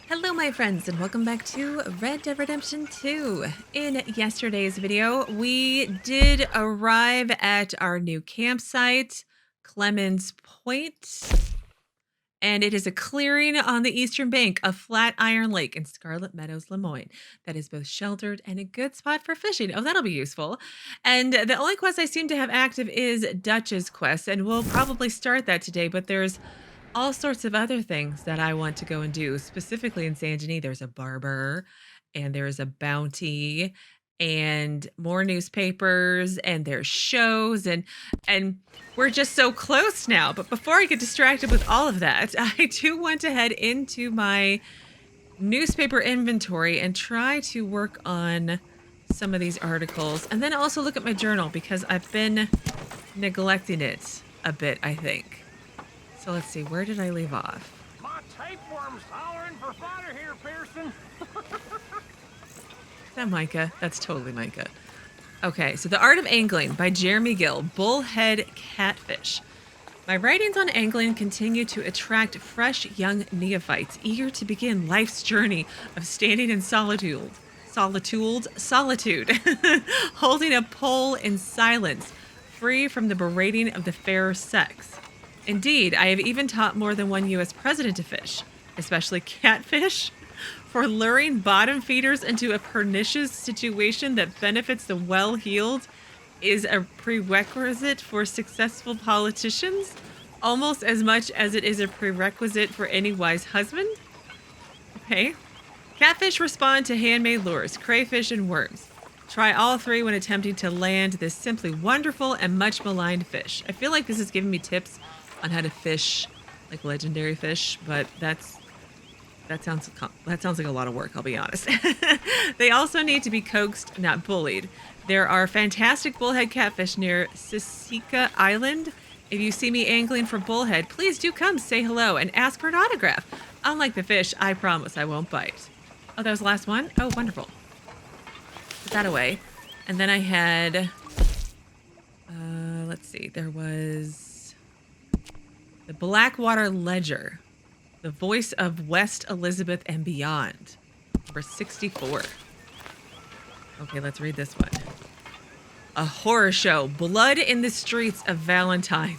Hello, my friends, and welcome back to Red Dead Redemption 2. In yesterday's video, we did arrive at our new campsite, Clemens Point, and it is a clearing on the eastern bank of Flatiron Lake in Scarlet Meadows, Lemoyne, that is both sheltered and a good spot for fishing. Oh, that'll be useful. And the only quest I seem to have active is Dutch's quest, and we'll probably start that today, but there's all sorts of other things that I want to go and do. Specifically in Saint Denis, there's a barber and there's a bounty and more newspapers and there's shows and we're just so close now. But before I get distracted with all of that, I do want to head into my newspaper inventory and try to work on some of these articles and then also look at my journal because I've been neglecting it a bit, I think. So let's see, where did I leave off? My tapeworm's hollering for fodder here, Pearson. Is that Micah? That's totally Micah. Okay, so The Art of Angling by Jeremy Gill, Bullhead Catfish. My writings on angling continue to attract fresh young neophytes eager to begin life's journey of standing in solitude, holding a pole in silence, free from the berating of the fairer sex. Indeed, I have even taught more than one U.S. president to fish, especially catfish, for luring bottom feeders into a pernicious situation that benefits the well-heeled is a prerequisite for successful politicians, almost as much as it is a prerequisite for any wise husband. Okay. Catfish respond to handmade lures, crayfish, and worms. Try all three when attempting to land this simply wonderful and much maligned fish. I feel like this is giving me tips on how to fish like legendary fish, but that sounds like a lot of work, I'll be honest. They also need to be coaxed, not bullied. There are fantastic bullhead catfish near Sisika Island. If you see me angling for bullhead, please do come say hello and ask for an autograph. Unlike the fish, I promise I won't bite. Oh, that was the last one? Oh, wonderful. Put that away. And then I had, let's see, there was the Blackwater Ledger, the voice of West Elizabeth and beyond, number 64. Okay, let's read this one. A horror show, blood in the streets of Valentine.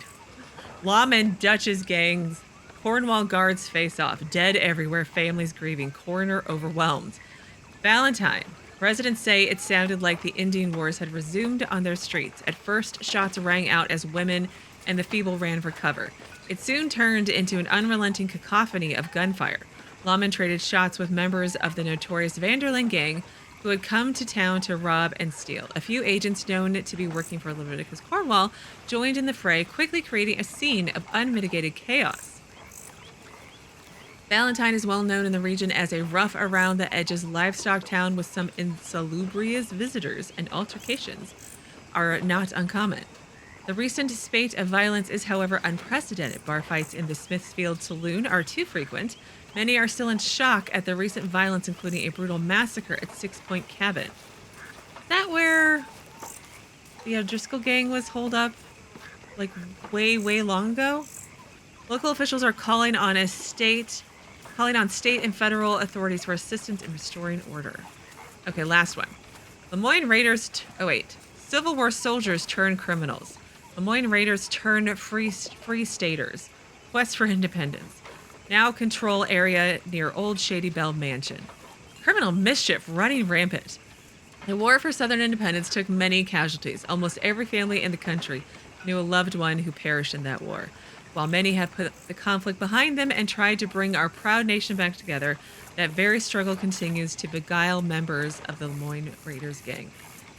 Lawmen, Dutch's gangs, Cornwall guards face off, dead everywhere, families grieving, coroner overwhelmed. Valentine. Residents say it sounded like the Indian Wars had resumed on their streets. At first, shots rang out as women and the feeble ran for cover. It soon turned into an unrelenting cacophony of gunfire. Lawmen traded shots with members of the notorious Vanderlyn gang who had come to town to rob and steal. A few agents known to be working for Leviticus Cornwall joined in the fray, quickly creating a scene of unmitigated chaos. Valentine is well known in the region as a rough around the edges livestock town with some insalubrious visitors, and altercations are not uncommon. The recent spate of violence is, however, unprecedented. Bar fights in the Smithfield Saloon are too frequent. Many are still in shock at the recent violence, including a brutal massacre at 6 Point Cabin. Is that where the O'Driscoll gang was holed up, like way long ago? Local officials are calling on state and federal authorities for assistance in restoring order. Okay, last one. Lemoyne Raiders. Civil War soldiers turn criminals. Lemoyne Raiders turn free staters. Quest for independence. Now control area near Old Shady Bell Mansion. Criminal mischief running rampant. The war for Southern independence took many casualties. Almost every family in the country knew a loved one who perished in that war. While many have put the conflict behind them and tried to bring our proud nation back together, that very struggle continues to beguile members of the Lemoyne Raiders gang.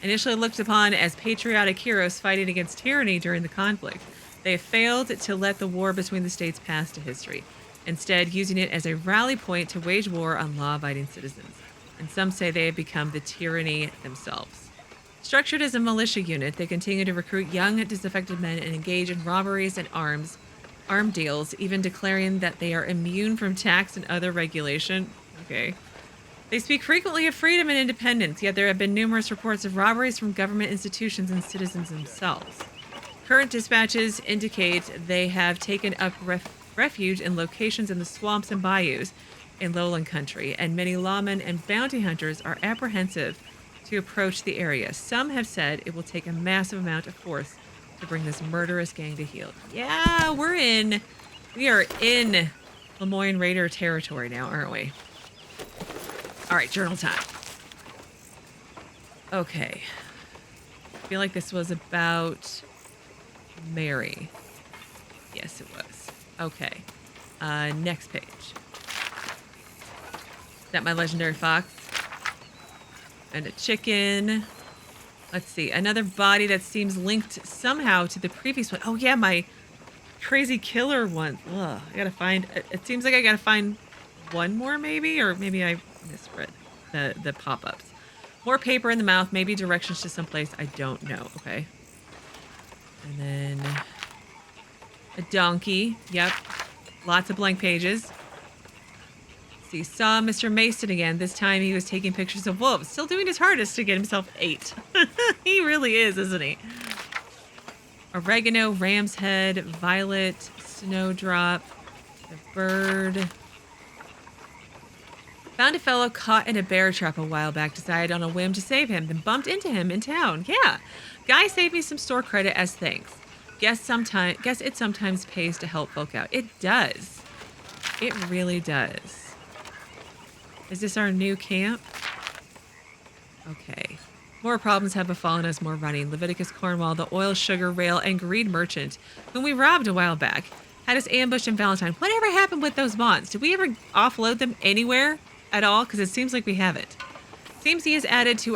Initially looked upon as patriotic heroes fighting against tyranny during the conflict, they have failed to let the war between the states pass to history, instead using it as a rally point to wage war on law-abiding citizens. And some say they have become the tyranny themselves. Structured as a militia unit, they continue to recruit young, disaffected men and engage in robberies and arm deals, even declaring that they are immune from tax and other regulation. Okay. They speak frequently of freedom and independence, yet there have been numerous reports of robberies from government institutions and citizens themselves. Current dispatches indicate they have taken up refuge in locations in the swamps and bayous, in lowland country, and many lawmen and bounty hunters are apprehensive to approach the area. Some have said it will take a massive amount of force to bring this murderous gang to heel. Yeah, we are in Lemoyne Raider territory now, aren't we? All right, journal time. Okay. I feel like this was about Mary. Yes, it was. Okay. Next page. Is that my legendary fox? And a chicken. Let's see. Another body that seems linked somehow to the previous one. Oh, yeah, my crazy killer one. Ugh, I gotta find... It seems like I gotta find one more, maybe? Or maybe I misread the pop-ups. More paper in the mouth. Maybe directions to someplace. I don't know. Okay. And then... a donkey. Yep. Lots of blank pages. See, saw Mr. Mason again. This time he was taking pictures of wolves. Still doing his hardest to get himself 8. He really is, isn't he? Oregano, ram's head, violet, snowdrop, the bird. Found a fellow caught in a bear trap a while back. Decided on a whim to save him. Then bumped into him in town. Yeah. Guy saved me some store credit as thanks. Guess it sometimes pays to help folk out. It does. It really does. Is this our new camp? Okay. More problems have befallen us, more running. Leviticus Cornwall, the oil, sugar, rail, and greed merchant, whom we robbed a while back, had us ambushed in Valentine. Whatever happened with those bonds? Did we ever offload them anywhere at all? Because it seems like we haven't. Seems he has added to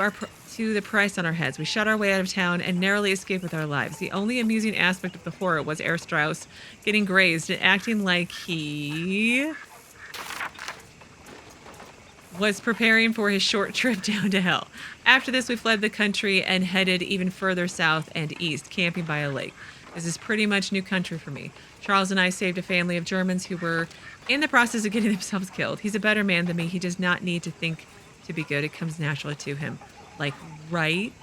the price on our heads. We shot our way out of town and narrowly escaped with our lives. The only amusing aspect of the horror was Strauss getting grazed and acting like he was preparing for his short trip down to hell. After this, we fled the country and headed even further south and east, camping by a lake. This is pretty much new country for me. Charles and I saved a family of Germans who were in the process of getting themselves killed. He's a better man than me. He does not need to think to be good. It comes naturally to him. Like, right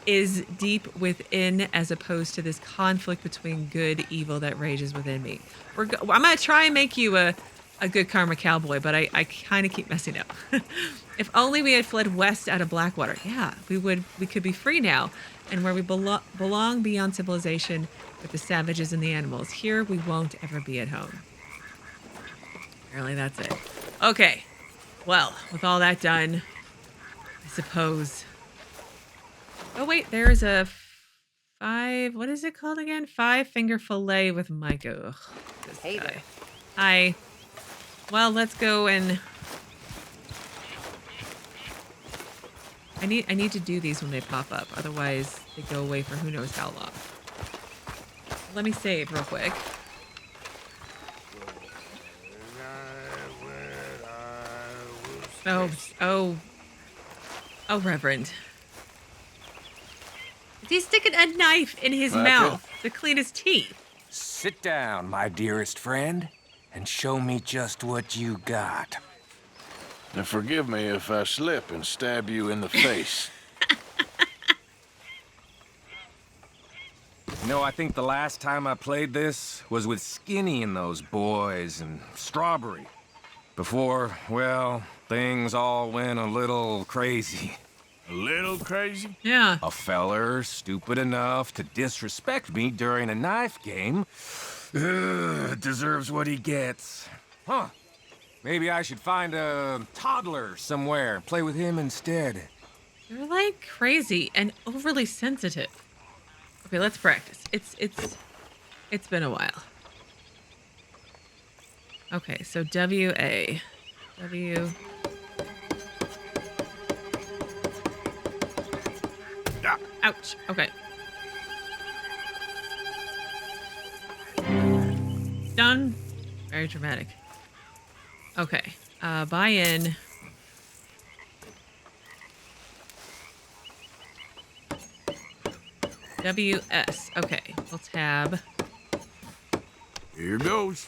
is deep within as opposed to this conflict between good, evil that rages within me. I'm going to try and make you a good karma cowboy, but I kind of keep messing up. If only we had fled west out of Blackwater. Yeah, we could be free now and where we belong beyond civilization with the savages and the animals. Here we won't ever be at home. Apparently that's it. Okay. Well, with all that done, I suppose. Oh wait, there's a what is it called again? 5-finger fillet with Micah. Ugh, hey there. Hi. Well, let's go and I need to do these when they pop up. Otherwise, they go away for who knows how long. Let me save real quick. Oh, Reverend. Is he sticking a knife in his mouth to clean his teeth? Sit down, my dearest friend, and show me just what you got. Now forgive me if I slip and stab you in the face. You know, I think the last time I played this was with Skinny and those boys and Strawberry. Before, well, things all went a little crazy. A little crazy? Yeah. A feller stupid enough to disrespect me during a knife game deserves what he gets. Huh. Maybe I should find a toddler somewhere and play with him instead. You're like crazy and overly sensitive. Okay, let's practice. It's been a while. Okay, so W-A. W. Ouch. Okay. Done. Very dramatic. Okay. Buy in. WS. Okay. We'll tab. Here goes.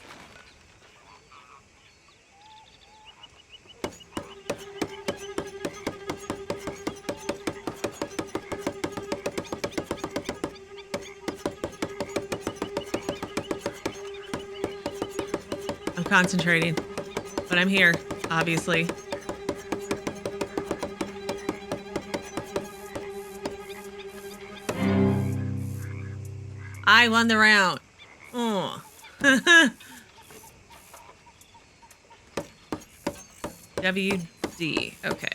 concentrating. But I'm here, obviously. I won the round. Oh. WD. Okay.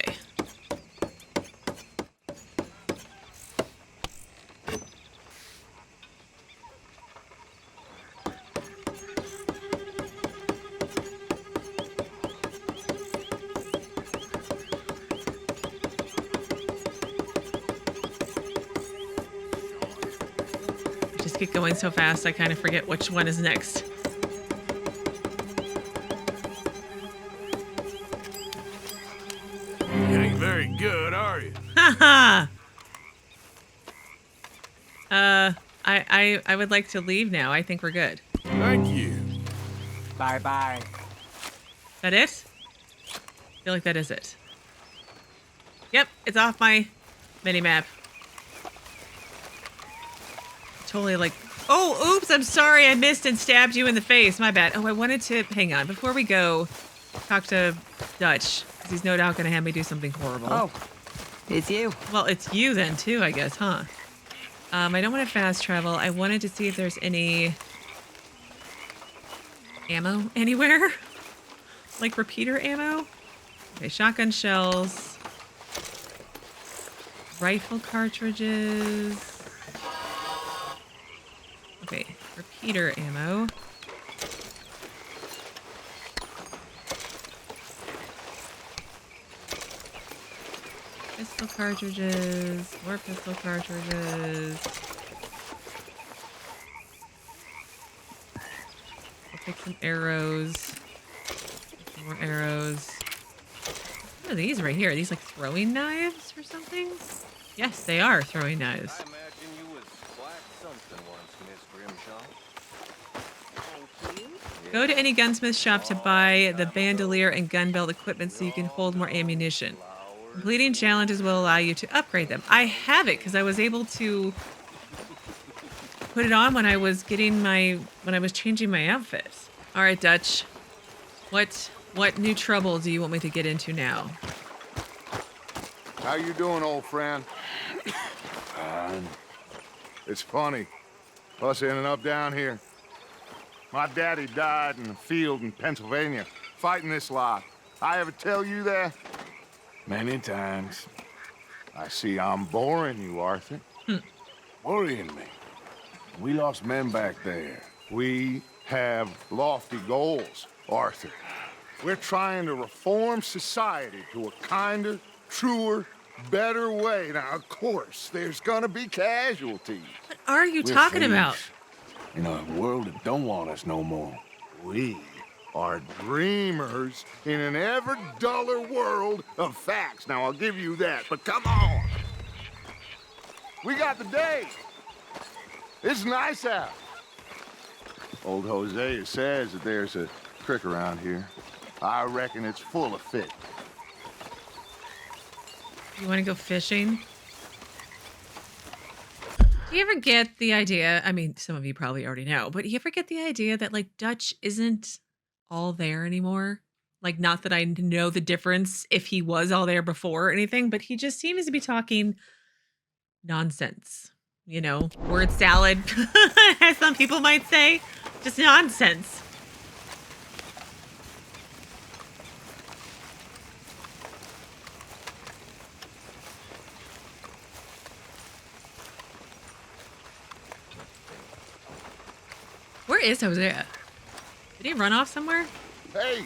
Just get going so fast, I kind of forget which one is next. You ain't very good, are you? Haha. I would like to leave now. I think we're good. Thank you. Bye-bye. That it? I feel like that is it. Yep, it's off my mini-map. Totally like... Oh, oops, I'm sorry. I missed and stabbed you in the face. My bad. Oh, I wanted to... Hang on. Before we go, talk to Dutch. Because he's no doubt going to have me do something horrible. Oh, it's you. Well, it's you then, too, I guess, huh? I don't want to fast travel. I wanted to see if there's any... ammo anywhere. Like repeater ammo. Okay, shotgun shells. Rifle cartridges. Okay, repeater ammo. Pistol cartridges. More pistol cartridges. I'll take some arrows. Some more arrows. What are these right here? Are these like throwing knives or something? Yes, they are throwing knives. I imagine you was quite something once, Miss Grimshaw. Thank you. Go to any gunsmith shop to buy the bandolier and gun belt equipment so you can hold more ammunition. Completing challenges will allow you to upgrade them. I have it because I was able to put it on when I was getting when I was changing my outfit. All right, Dutch. What new trouble do you want me to get into now? How you doing, old friend? It's funny, us ending up down here. My daddy died in a field in Pennsylvania, fighting this lot. I ever tell you that? Many times. I see I'm boring you, Arthur. Worrying me. We lost men back there. We have lofty goals, Arthur. We're trying to reform society to a kinder, truer, better way. Now, of course, there's gonna be casualties. What are you We're talking thieves about? in a world that don't want us no more. We are dreamers in an ever duller world of facts. Now, I'll give you that, but come on. We got the day. It's nice out. Old Hosea says that there's a creek around here. I reckon it's full of fish. You want to go fishing? Do you ever get the idea? I mean, some of you probably already know, but you ever get the idea that like Dutch isn't all there anymore? Like, not that I know the difference if he was all there before or anything, but he just seems to be talking nonsense. You know, word salad, as some people might say. Just nonsense. Where is Hosea? Did he run off somewhere? Hey,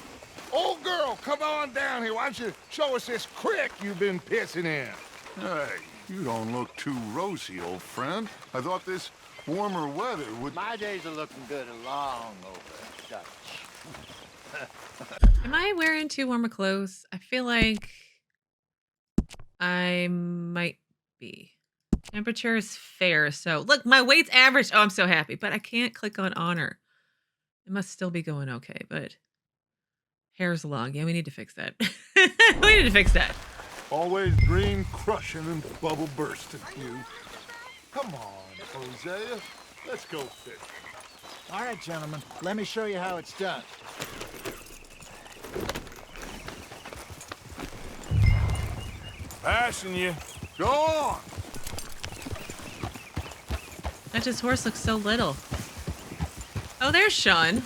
old girl, come on down here. Why don't you show us this creek you've been pissing in? Hey, you don't look too rosy, old friend. I thought this warmer weather would... My days are looking good along over, Dutch. Am I wearing too warm of clothes? I feel like I might be. Temperature is fair, so look, my weight's average. Oh, I'm so happy, but I can't click on honor. It must still be going okay, but hair's long. Yeah, we need to fix that. We need to fix that. Always dream crushing and bubble bursting, you. Come on, Hosea. Let's go fish. All right, gentlemen. Let me show you how it's done. Passing you. Go on. Dutch's horse looks so little. Oh, there's Sean.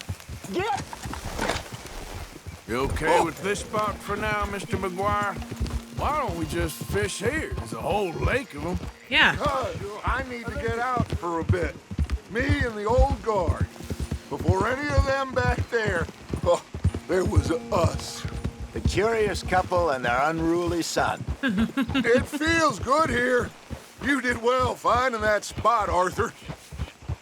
You okay with this spot for now, Mr. MacGuire? Why don't we just fish here? There's a whole lake of them. Yeah. I need to get out for a bit. Me and the old guard. Before any of them back there, there was us. The curious couple and their unruly son. It feels good here. You did well finding that spot, Arthur.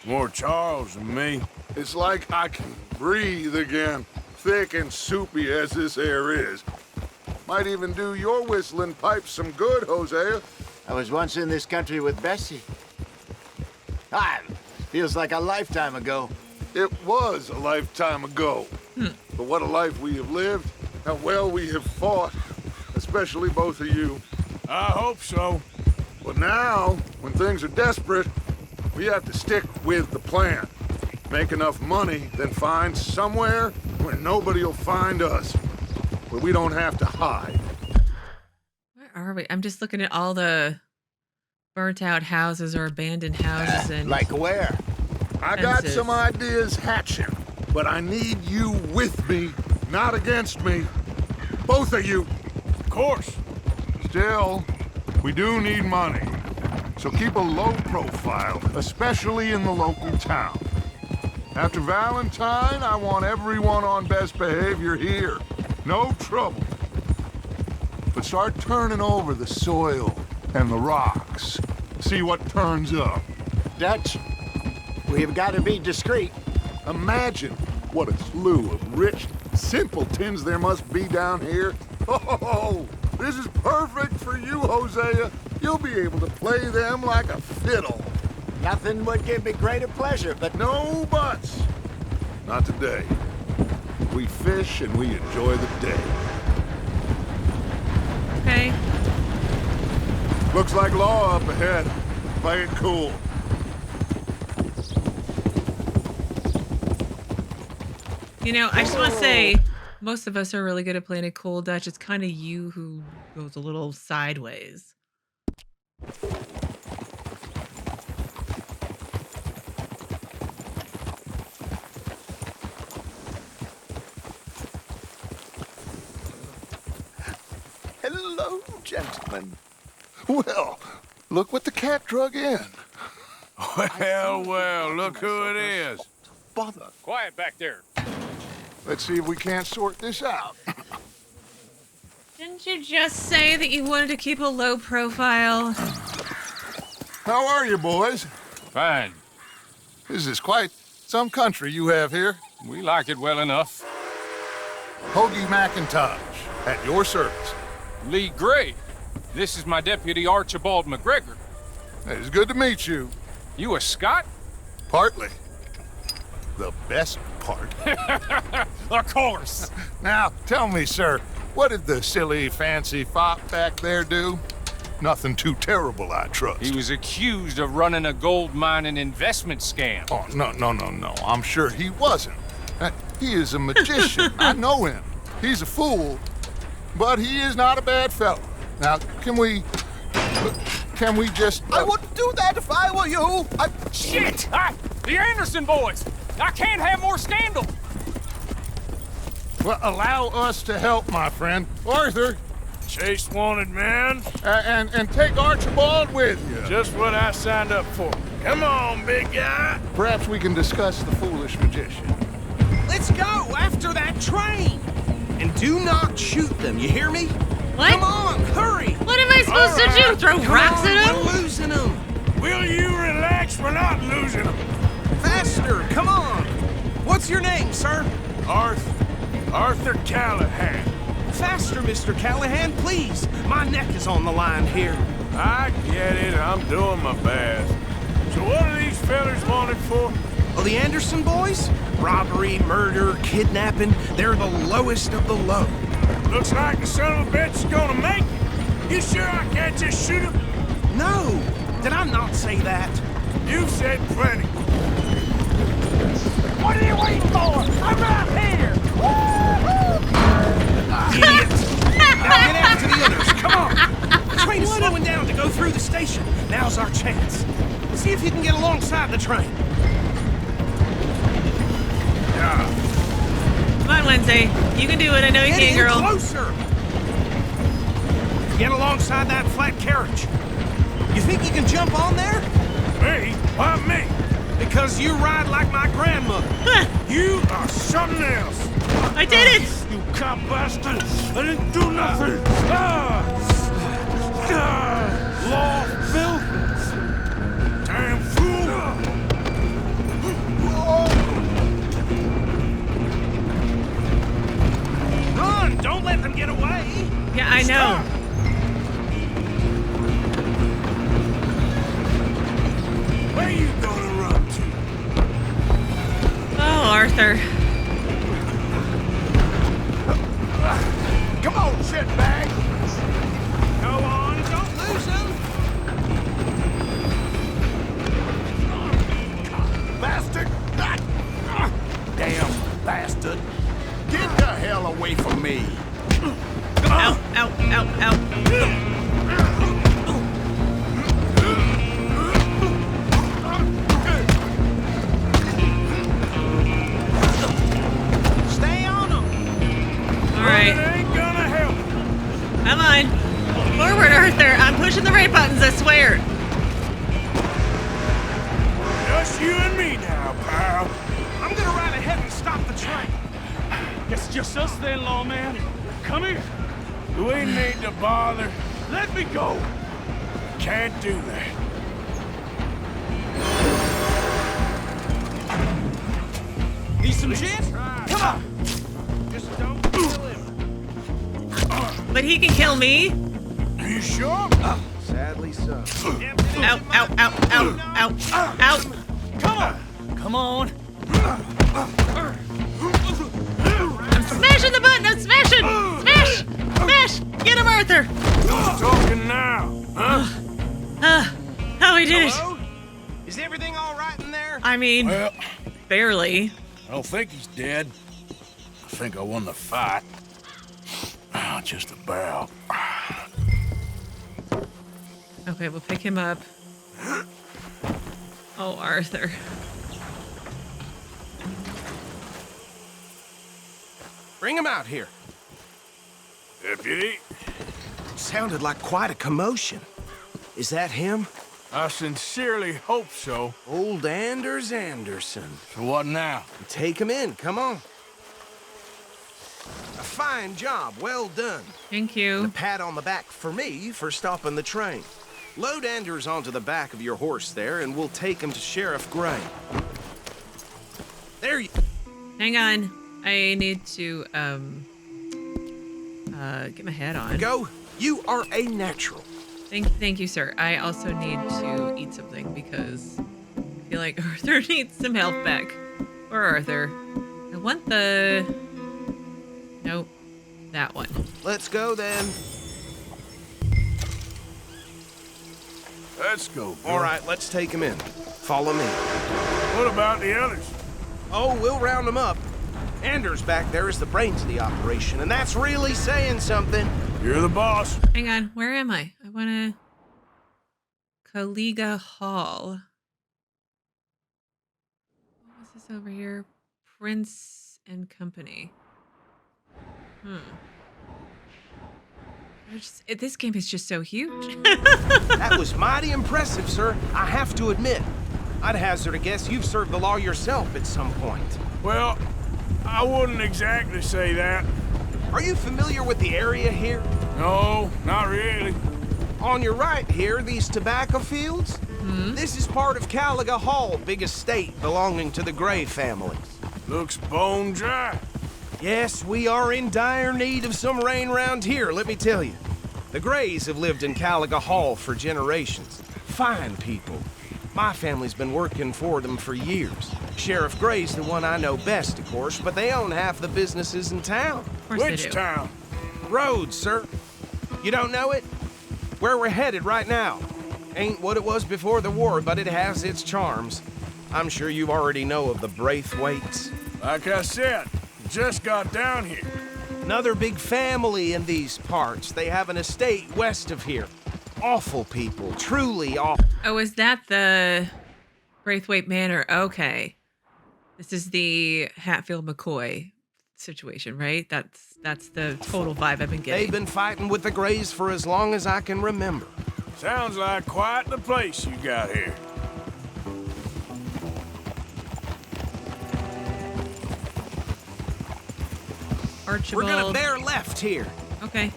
More Charles than me. It's like I can breathe again, thick and soupy as this air is. Might even do your whistling pipes some good, Hosea. I was once in this country with Bessie. Feels like a lifetime ago. It was a lifetime ago. But what a life we have lived, how well we have fought, especially both of you. I hope so. But now, when things are desperate, we have to stick with the plan. Make enough money, then find somewhere where nobody will find us. Where we don't have to hide. Where are we? I'm just looking at all the burnt out houses or abandoned houses and Like where? I got Fences. some ideas hatching, but I need you with me, not against me. Both of you. Of course. Still, we do need money. So keep a low profile, especially in the local town. After Valentine, I want everyone on best behavior here. No trouble. But start turning over the soil and the rocks. See what turns up. Dutch, we've got to be discreet. Imagine what a slew of rich simpletons there must be down here. Oh, this is perfect for you, Hosea. You'll be able to play them like a fiddle. Nothing would give me greater pleasure, but No buts. Not today. We fish and we enjoy the day. okay. Looks like law up ahead. Play it cool. You know, I just want to say, most of us are really good at playing it cool, Dutch. It's kind of you who goes a little sideways. hello, gentlemen. Well, look what the cat drug in. Well, look who it is. Bother. Quiet back there. Let's see if we can't sort this out. Didn't you just say that you wanted to keep a low profile? How are you, boys? Fine. This is quite some country you have here. We like it well enough. Hoagie McIntosh, at your service. Leigh Gray. This is my deputy Archibald McGregor. It's good to meet you. You a Scot? Partly. The best part. Of course. Now, tell me, sir, what did the silly, fancy fop back there do? Nothing too terrible, I trust. He was accused of running a gold mining investment scam. Oh, no. I'm sure he wasn't. He is a magician. I know him. He's a fool, but he is not a bad fellow. Now, can we just... I wouldn't do that if I were you. Shit! The Anderson boys! I can't have more scandal! Well, allow us to help, my friend. Arthur, Chase wanted man. and take Archibald with you. Just what I signed up for. Come on, big guy. Perhaps we can discuss the foolish magician. Let's go after that train! And do not shoot them, you hear me? What? Come on, hurry! What am I supposed to do? Throw rocks at him? We're losing them! Will you relax? We're not losing them. Faster, come on! What's your name, sir? Arthur Callahan. Faster, Mr. Callahan, please! My neck is on the line here. I get it. I'm doing my best. So what are these fellers wanted for? Oh, the Anderson boys? Robbery, murder, kidnapping. They're the lowest of the low. Looks like the son of a bitch is gonna make it. You sure I can't just shoot him? No! Did I not say that? You said plenty. What are you waiting for? I'm right here! Woo-hoo! Idiot! Now get after the others, come on! The train slowing down to go through the station. Now's our chance. See if you can get alongside the train. Come on, Wednesday. You can do it. I know you can, girl. Closer. Get alongside that flat carriage. You think you can jump on there? Me? Why me? Because you ride like my grandmother. You are something else. I did it! You cop bastard! I didn't do nothing! Law, Phil! Damn fool! Run! Don't let them get away! Yeah, I know. Where you gonna run to? Oh, Arthur. Come on, shitbag! Go on, don't lose them! Bastard! Damn bastard! Get the hell away from me! Ow, ow, ow, ow. Stay on them! All right. It ain't gonna help. Come on. Forward, Arthur. I'm pushing the right buttons, I swear. Just you and me now, pal. I'm gonna ride ahead and stop the train. Guess it's just us then, lawman. Come here. We need to bother. Let me go. Can't do that. Need some gin? Come on! Just don't kill him. But he can kill me. Are you sure? Sadly so. Ow, ow, ow, ow, ow, ow. Come on. I'm smashing the button. I'm smashing. Smash. Smash. Get him, Arthur. Who's talking now? Huh? Oh, he did it. Hello? Is everything all right in there? I mean, Well, barely. I don't think he's dead. I think I won the fight. Just about. Okay, we'll pick him up. Oh, Arthur. Bring him out here. Deputy, Sounded like quite a commotion. Is that him? I sincerely hope so. Old Anders Anderson. So what now? Take him in, come on. A fine job, well done. Thank And a you. pat on the back for me for stopping the train. Load Anders onto the back of your horse there, and we'll take him to Sheriff Gray. There you... Hang on. I need to, get my hat on. go. You are a natural. Thank you, sir. I also need to eat something because I feel like Arthur needs some help back. Or Arthur. I want the... Nope. That one. Let's go, then. Let's go, Bill. All right, let's take him in. Follow me. What about the others? Oh, we'll round them up. Anders back there is the brains of the operation, and that's really saying something. You're the boss. Hang on. Where am I? I want to... Caliga Hall. What was this over here? Prince and Company. This game is just so huge. That was mighty impressive, sir. I have to admit. I'd hazard a guess you've served the law yourself at some point. Well, I wouldn't exactly say that. Are you familiar with the area here? No, not really. On your right here, these tobacco fields? This is part of Caliga Hall, big estate belonging to the Gray families. Looks bone dry. Yes, we are in dire need of some rain round here, let me tell you. The Grays have lived in Caliga Hall for generations. Fine people. My family's been working for them for years. Sheriff Gray's the one I know best, of course, but they own half the businesses in town. Of course they Which do. town? Rhodes, sir. You don't know it? Where we're headed right now. Ain't what it was before the war, but it has its charms. I'm sure you already know of the Braithwaites. Like I said, just got down here. Another big family in these parts. They have an estate west of here. Awful people, truly awful. Oh, is that the Braithwaite Manor? Okay. This is the Hatfield McCoy situation, right? That's the total vibe I've been getting. They've been fighting with the Greys for as long as I can remember. Sounds like quite the place you got here. Archibald. We're gonna bear left here. Okay.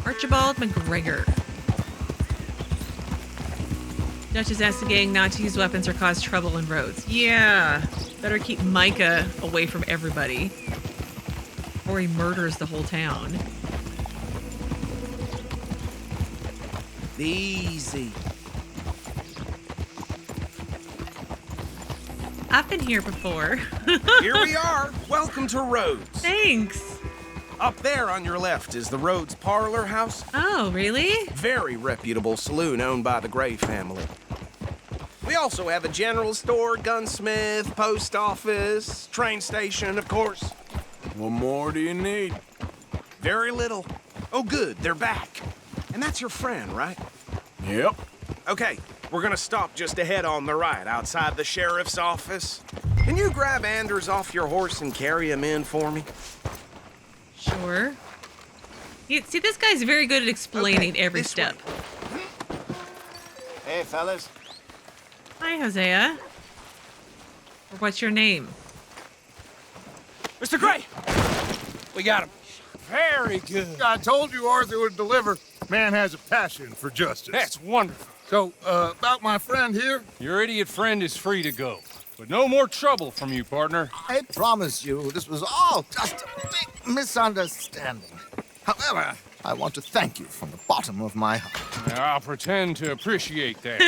Archibald McGregor. Dutch is asking the gang not to use weapons or cause trouble in roads. Yeah. Better keep Micah away from everybody. Or he murders the whole town. Easy. I've been here before. Here we are. Welcome to Rhodes. Thanks. Up there on your left is the Rhodes Parlor House. Oh, really? Very reputable saloon owned by the Gray family. We also have a general store, gunsmith, post office, train station, of course. What more do you need? Very little. Oh, good, they're back. And that's your friend, right? Yep. Okay, we're gonna stop just ahead on the right, outside the sheriff's office. Can you grab Anders off your horse and carry him in for me? Sure. See, this guy's very good at explaining every this step. Hey, fellas. Hi, Hosea. Or what's your name? Mr. Gray! We got him. Very good. I told you Arthur would deliver. Man has a passion for justice. That's wonderful. So, about my friend here? Your idiot friend is free to go. But no more trouble from you, partner. I promise you, this was all just a big misunderstanding. However, I want to thank you from the bottom of my heart. I'll pretend to appreciate that.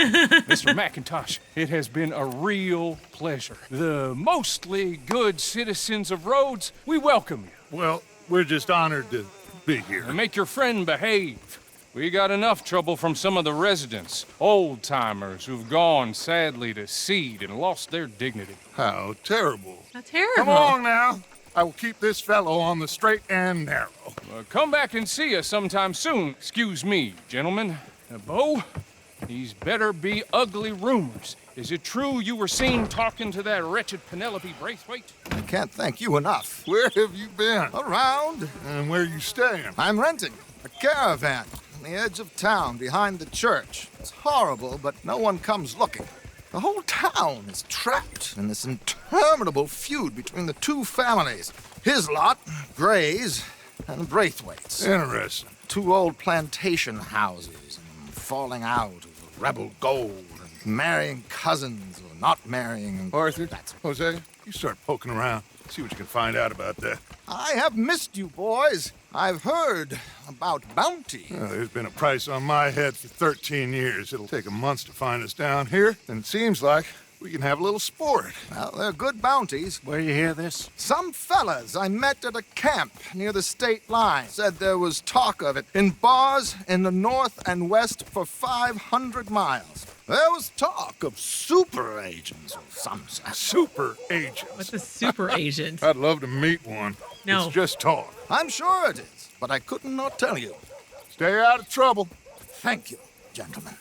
Mr. McIntosh, it has been a real pleasure. The mostly good citizens of Rhodes, we welcome you. Well, we're just honored to be here. And make your friend behave. We got enough trouble from some of the residents, old-timers who've gone, sadly, to seed and lost their dignity. How terrible. Not terrible. Come on now. I will keep this fellow on the straight and narrow. Come back and see us sometime soon. Excuse me, gentlemen. Bo, these better be ugly rumors. Is it true you were seen talking to that wretched Penelope Braithwaite? I can't thank you enough. Where have you been? Around, And where you staying? I'm renting a caravan on the edge of town behind the church. It's horrible, but no one comes looking. The whole town is trapped in this interminable feud between the two families. His lot, Gray's, and Braithwaite's. Interesting. Two old plantation houses, and falling out of rebel gold, and marrying cousins or not marrying. Arthur, Jose, you start poking around. See what you can find out about that. I have missed you, boys. I've heard about bounty. There's been a price on my head for 13 years. It'll take a month to find us down here, and it seems like we can have a little sport. Well, they're good bounties. Where you hear this? Some fellas I met at a camp near the state line said there was talk of it in bars in the north and west for 500 miles. There was talk of super agents of some sort. Super agents. What's a super agent? I'd love to meet one. No. It's just talk. I'm sure it is, but I couldn't not tell you. Stay out of trouble. Thank you, gentlemen.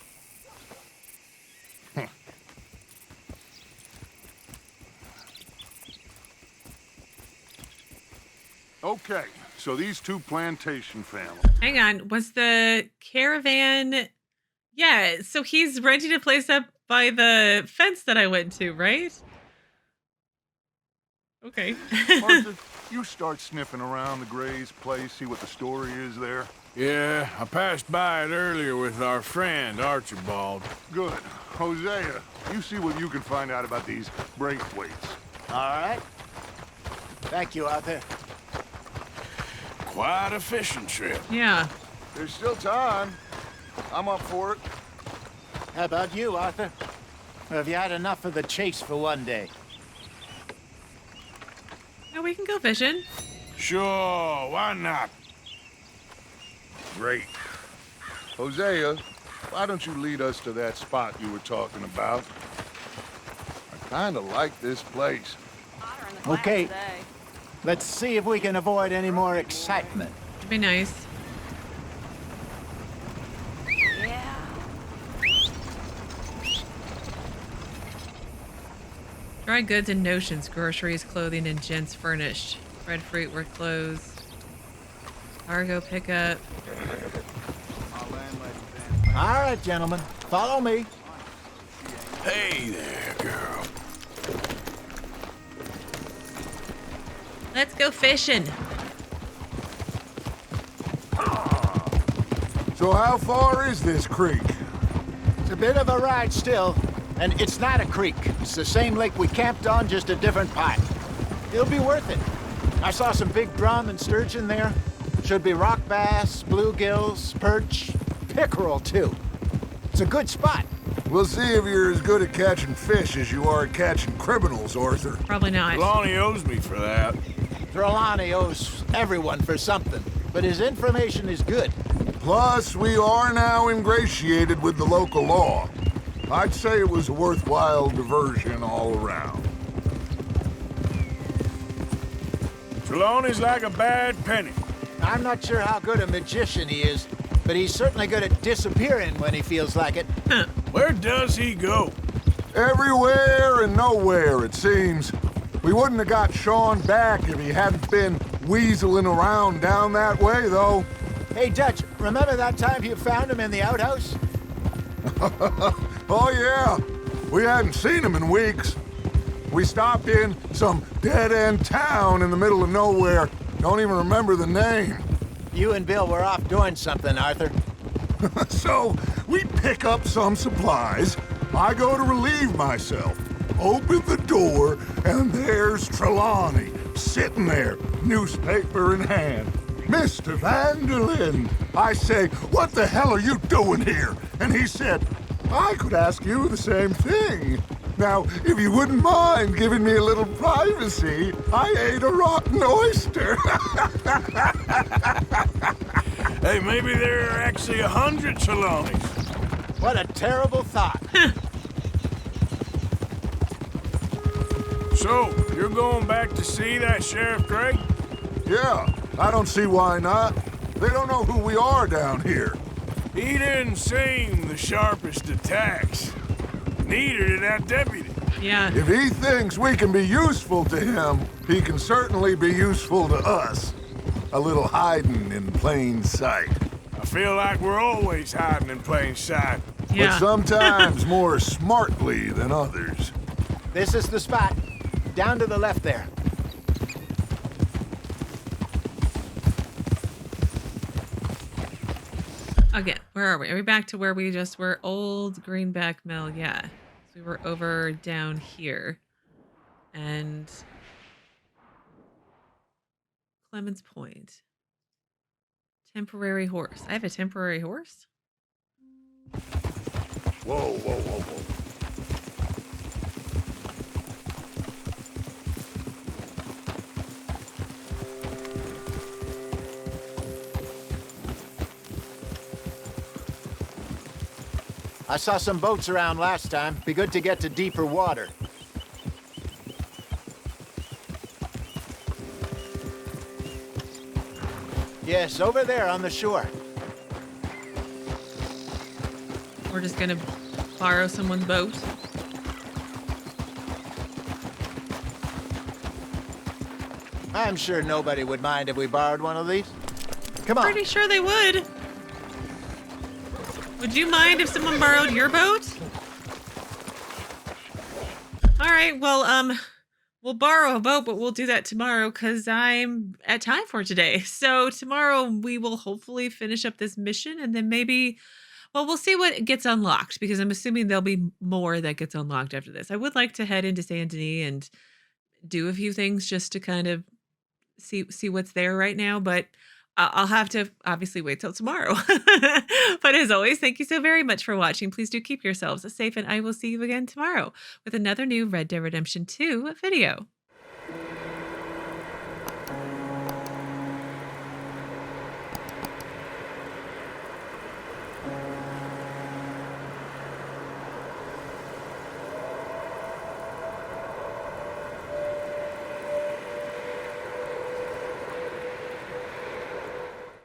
Okay, so these two plantation families. Hang on. Was the caravan... Yeah, so he's renting a place up by the fence that I went to, right? Okay. Arthur, you start sniffing around the Gray's place, see what the story is there. Yeah, I passed by it earlier with our friend, Archibald. Good. Hosea, you see what you can find out about these Braithwaites. All right. Thank you, Arthur. Quite a fishing trip. Yeah. There's still time. I'm up for it. How about you, Arthur? Or have you had enough of the chase for one day? Yeah, we can go fishing. Sure, why not? Great. Hosea, why don't you lead us to that spot you were talking about? I kind of like this place. Okay. Let's see if we can avoid any more excitement. It'd be nice. Dry goods and notions, groceries, clothing, and gents furnished. Bread, fruit were closed. Cargo pickup. All right, gentlemen, follow me. Hey there, girl. Let's go fishing. So how far is this creek? It's a bit of a ride still, and it's not a creek. It's the same lake we camped on, just a different pipe. It'll be worth it. I saw some big drum and sturgeon there. Should be rock bass, bluegills, perch, pickerel too. It's a good spot. We'll see if you're as good at catching fish as you are at catching criminals, Arthur. Probably not. Trelawny owes me for that. Trelawny owes everyone for something, but his information is good. Plus, we are now ingratiated with the local law. I'd say it was a worthwhile diversion all around. Trelawny's like a bad penny. I'm not sure how good a magician he is, but he's certainly good at disappearing when he feels like it. Where does he go? Everywhere and nowhere, it seems. We wouldn't have got Sean back if he hadn't been weaseling around down that way, though. Hey, Dutch, remember that time you found him in the outhouse? Oh, yeah. We hadn't seen him in weeks. We stopped in some dead-end town in the middle of nowhere. Don't even remember the name. You and Bill were off doing something, Arthur. So, we pick up some supplies. I go to relieve myself. Open the door, and there's Trelawny, sitting there, newspaper in hand. Mr. Vanderlyn. I say, what the hell are you doing here? And he said, I could ask you the same thing. Now, if you wouldn't mind giving me a little privacy, I ate a rotten oyster. Hey, maybe there are actually 100 Trelawnys. What a terrible thought. So, you're going back to see that Sheriff Gray? Yeah, I don't see why not. They don't know who we are down here. He didn't seem the sharpest attacks. Neither did that deputy. Yeah. If he thinks we can be useful to him, he can certainly be useful to us. A little hiding in plain sight. I feel like we're always hiding in plain sight. Yeah. But sometimes more smartly than others. This is the spot. Down to the left there. Again, where are we? Are we back to where we just were? Old Greenback Mill, yeah. So we were over down here. And Clemens Point. Temporary horse. I have a temporary horse? Whoa, whoa, whoa, whoa. I saw some boats around last time. Be good to get to deeper water. Yes, over there on the shore. We're just gonna borrow someone's boat. I'm sure nobody would mind if we borrowed one of these. Come on. Pretty sure they would. Would you mind if someone borrowed your boat? All right, well, we'll borrow a boat, but we'll do that tomorrow because I'm at time for today. So tomorrow we will hopefully finish up this mission and then maybe, well, we'll see what gets unlocked because I'm assuming there'll be more that gets unlocked after this. I would like to head into Saint Denis and do a few things just to kind of see what's there right now, but I'll have to obviously wait till tomorrow. But as always, thank you so very much for watching. Please do keep yourselves safe, and I will see you again tomorrow with another new Red Dead Redemption 2 video.